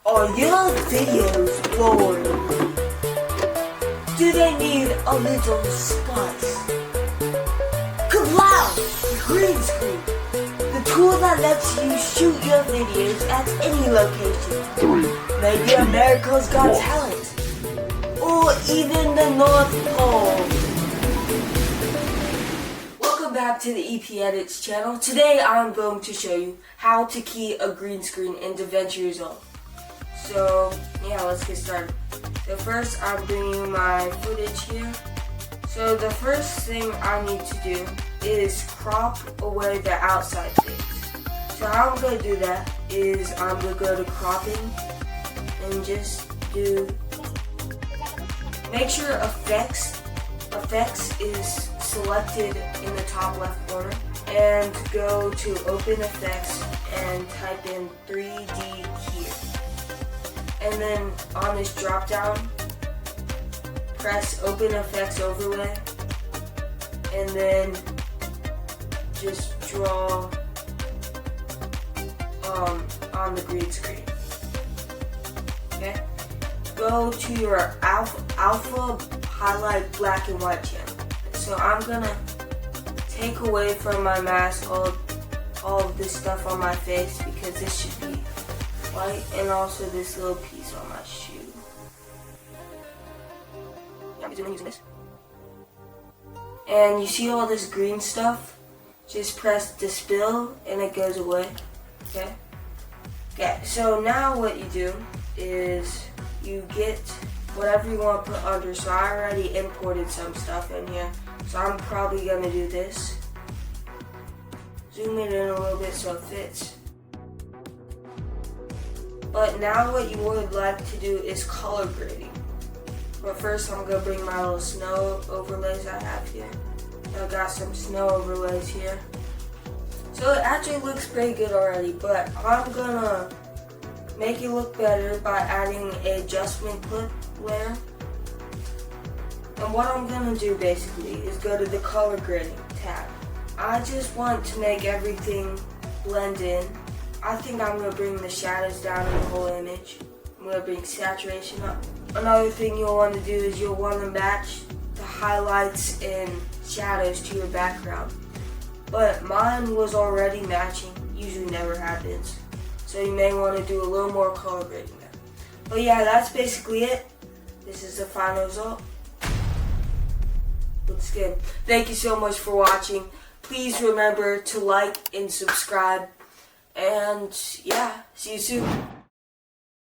Are your videos boring? Do they need a little spice? Cloud Greenscreen, the tool that lets you shoot your videos at any location. Maybe America's Got Talent, or even the North Pole. Welcome back to the EP Edits channel. Today I'm going to show you how to key a green screen in DaVinci Resolve. So yeah, let's get started. So first I'm bringing you my footage here. So the first thing I need to do is crop away the outside things. So how I'm going to do that is I'm going to go to cropping and just make sure effects is selected in the top left corner, and go to open effects and type in 3D here. And then on this drop down, press open effects overlay, and then just draw on the green screen. Okay? Go to your alpha highlight black and white channel. So I'm gonna take away from my mask all of this stuff on my face, because this should be white, and also this little piece on my shoe. I'm using this. And you see all this green stuff? Just press dispil and it goes away. Okay? Okay, so now what you do is you get whatever you want to put under. So I already imported some stuff in here, so I'm probably going to do this. Zoom it in a little bit so it fits. But now what you would like to do is color grading. But first I'm going to bring my little snow overlays I have here. I've got some snow overlays here. So it actually looks pretty good already, but I'm going to make it look better by adding an adjustment clip layer. And what I'm going to do basically is go to the color grading tab. I just want to make everything blend in. I think I'm going to bring the shadows down in the whole image. I'm going to bring saturation up. Another thing you'll want to do is you'll want to match the highlights and shadows to your background. But mine was already matching, usually never happens. So you may want to do a little more color grading there. But yeah, that's basically it. This is the final result. Looks good. Thank you so much for watching. Please remember to like and subscribe. And yeah, see you soon.